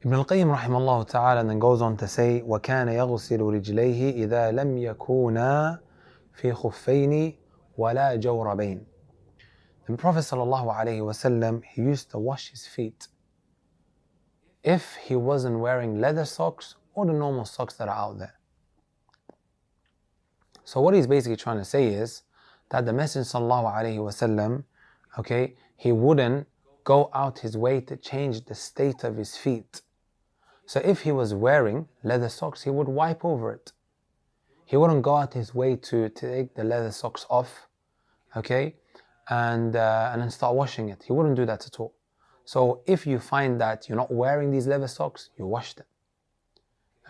Ibn al-Qayyim rahimahullah ta'ala then goes on to say, وَكَانَ يَغْسِلُ رِجْلَيْهِ إِذَا لَمْ يَكُونَا فِي خُفَّيْنِ وَلَا جَوْرَبَيْنِ. The Prophet sallallahu alayhi wasallam, he used to wash his feet if he wasn't wearing leather socks or the normal socks that are out there. So what he's basically trying to say is that the Messenger sallallahu alayhi wasallam, okay, he wouldn't go out his way to change the state of his feet. So if he was wearing leather socks, he would wipe over it. He wouldn't go out his way to take the leather socks off, okay, and then start washing it. He wouldn't do that at all. So if you find that you're not wearing these leather socks, you wash them,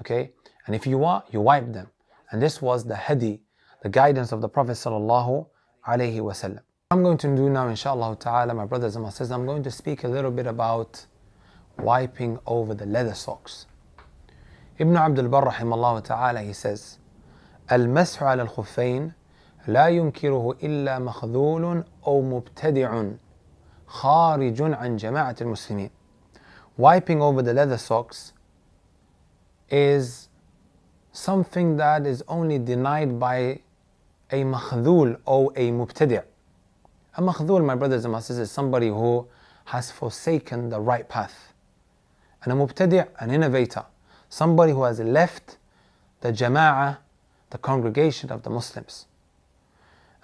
okay? And if you are, you wipe them. And this was the hadi, the guidance of the Prophet sallallahu alaihi wasallam. I'm going to do now, inshallah ta'ala, my brothers and my sisters, I'm going to speak a little bit about wiping over the leather socks. Ibn Abdul Barr rahimahullah ta'ala, he says, المسح على الخفين لا ينكره إلا مخذول أو مبتدع خارج عن جماعة المسلمين. Wiping over the leather socks is something that is only denied by a makhdhul or a mubtadi'. A makhdhul, my brothers and my sisters, is somebody who has forsaken the right path. And a mubtadi', an innovator, somebody who has left the jama'ah, the congregation of the Muslims.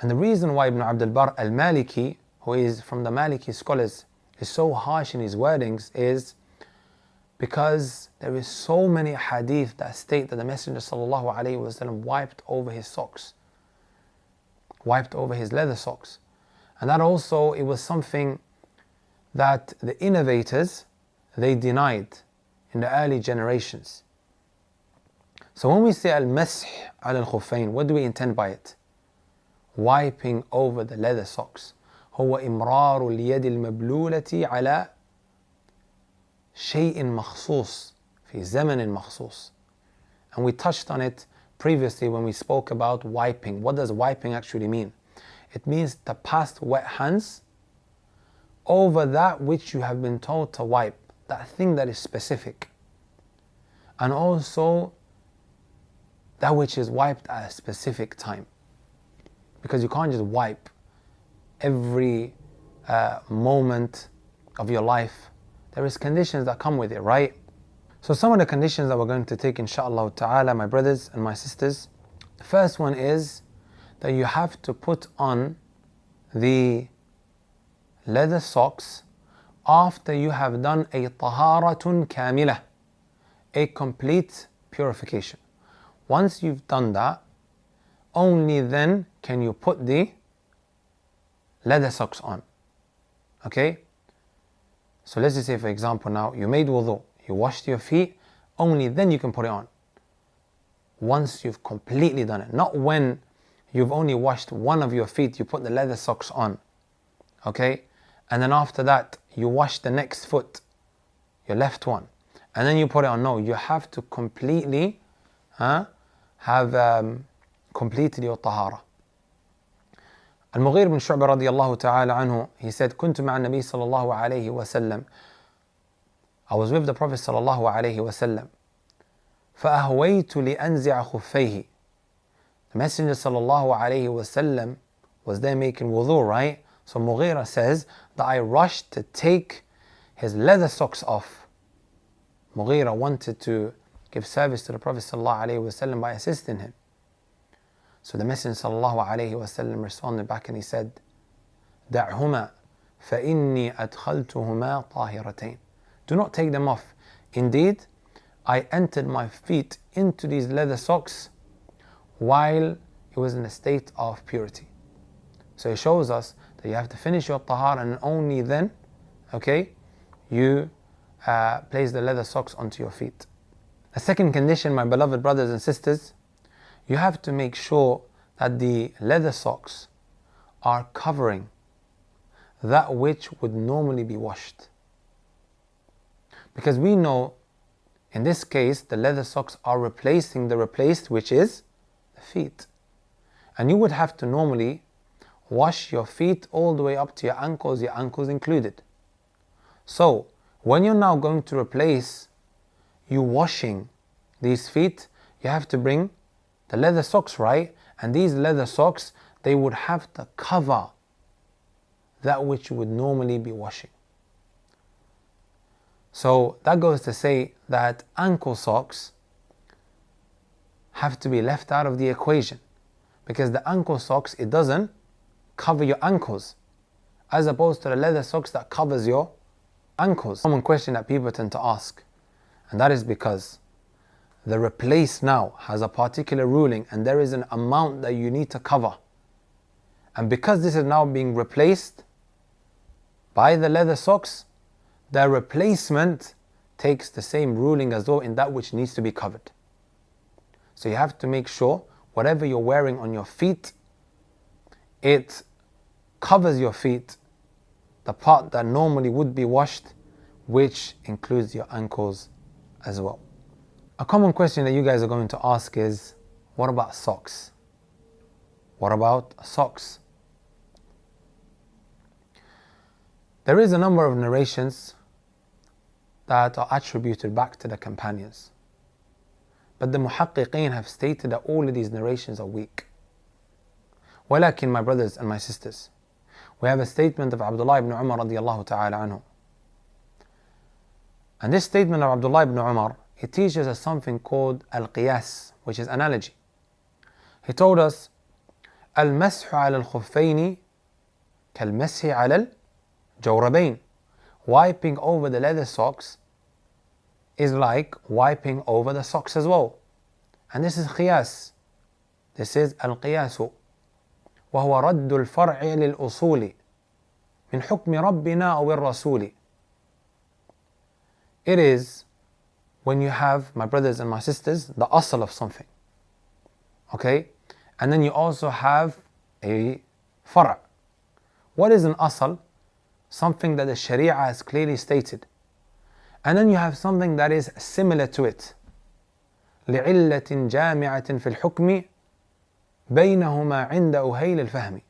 And the reason why Ibn Abdul Barr al-Maliki, who is from the Maliki scholars, is so harsh in his wordings is because there is so many hadith that state that the Messenger sallallahu alaihi wasallam wiped over his socks, wiped over his leather socks. And that also, it was something that the innovators, they denied in the early generations. So when we say al-masih al-khuffayn, what do we intend by it? Wiping over the leather socks. هو إمرار اليد المبلولة على شيء مخصوص في زمن مخصوص. And we touched on it previously when we spoke about wiping. What does wiping actually mean? It means to pass wet hands over that which you have been told to wipe, that thing that is specific. And also that which is wiped at a specific time. Because you can't just wipe every moment of your life. There is conditions that come with it, right? So some of the conditions that we're going to take, inshallah ta'ala, my brothers and my sisters. The first one is that you have to put on the leather socks after you have done a taharatun kamilah, a complete purification. Once you've done that, only then can you put the leather socks on. Okay? So let's just say, for example, now you made wudu, you washed your feet, only then you can put it on. Once you've completely done it. Not when you've only washed one of your feet, you put the leather socks on. Okay? And then after that, you wash the next foot, your left one. And then you put it on. No, you have to completely have completed your tahara. Al-Mughir bin Shu'bah radiyallahu ta'ala anhu, he said, كنت مع النبي صلى الله عليه وسلم. I was with the Prophet صلى الله عليه وسلم. فأهويت لأنزع خفيه. The Messenger صلى الله عليه وسلم was there making wudu, right? So Mughira says that I rushed to take his leather socks off. Mughira wanted to give service to the Prophet صلى الله عليه وسلم by assisting him. So the Messenger sallallahu alayhi wasallam responded back and he said, دعهما فإني أدخلتهما طاهرتين. Do not take them off. Indeed, I entered my feet into these leather socks while it was in a state of purity. So it shows us that you have to finish your tahara and only then, okay, you place the leather socks onto your feet. The second condition, my beloved brothers and sisters, you have to make sure that the leather socks are covering that which would normally be washed. Because we know, in this case, the leather socks are replacing the replaced, which is the feet. And you would have to normally wash your feet all the way up to your ankles included. So, when you're now going to replace you washing these feet, you have to bring the leather socks, right? And these leather socks, they would have to cover that which you would normally be washing. So that goes to say that ankle socks have to be left out of the equation, because the ankle socks, it doesn't cover your ankles, as opposed to the leather socks that covers your ankles. Common question that people tend to ask, and that is because the replace now has a particular ruling and there is an amount that you need to cover. And because this is now being replaced by the leather socks, the replacement takes the same ruling as though in that which needs to be covered. So you have to make sure whatever you're wearing on your feet, it covers your feet, the part that normally would be washed, which includes your ankles as well. A common question that you guys are going to ask is, what about socks? What about socks? There is a number of narrations that are attributed back to the companions. But the muhaqqiqeen have stated that all of these narrations are weak. Walakin, my brothers and my sisters, we have a statement of Abdullah ibn Umar radiyallahu ta'ala anhu. And this statement of Abdullah ibn Umar, it teaches us something called al-qiyas, which is analogy. He told us, al-mashu ala al-khuffayni kal-mashi ala al-jawrabayn. Wiping over the leather socks is like wiping over the socks as well. And this is qiyas. This is al-qiyasu. وهو رد الفرع للأصول من حكم ربنا أو الرسول. It is when you have, my brothers and my sisters, the asl of something. Okay? And then you also have a far'. What is an asl? Something that the Sharia has clearly stated. And then you have something that is similar to it. لعلة جامعة في الحكم بينهما عند أهيل الفهم.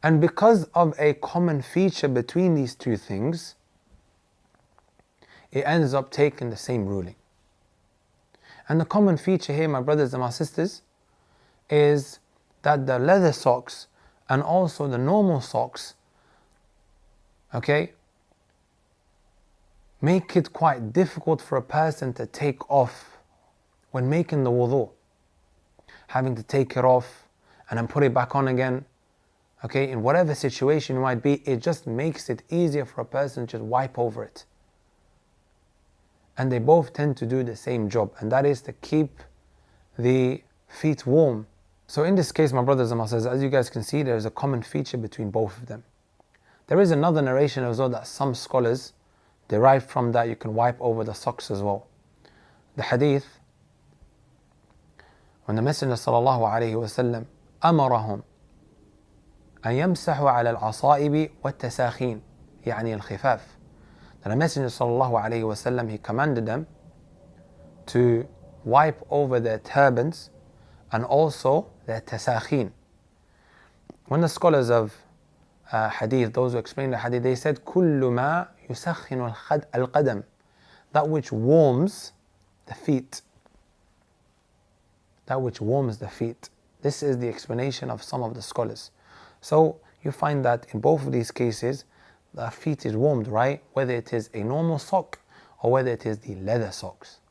And because of a common feature between these two things, it ends up taking the same ruling. And the common feature here, my brothers and my sisters, is that the leather socks and also the normal socks, okay, make it quite difficult for a person to take off when making the wudu. Having to take it off and then put it back on again. Okay, in whatever situation it might be, it just makes it easier for a person to just wipe over it. And they both tend to do the same job, and that is to keep the feet warm. So in this case, my brothers and my sisters, as you guys can see, there is a common feature between both of them. There is another narration as well that some scholars derive from that you can wipe over the socks as well. The hadith, when the Messenger sallallahu alayhi wa sallam أمرهم أن يمسحوا على العصائب والتساخين يعني الخفاف. The Messenger sallallahu alayhi wa sallam, he commanded them to wipe over their turbans and also their tasakhin. When the scholars of hadith, those who explain the hadith, they said كل ما يسخن القدم, that which warms the feet. That which warms the feet. This is the explanation of some of the scholars. So you find that in both of these cases, the feet is warmed, right? Whether it is a normal sock or whether it is the leather socks.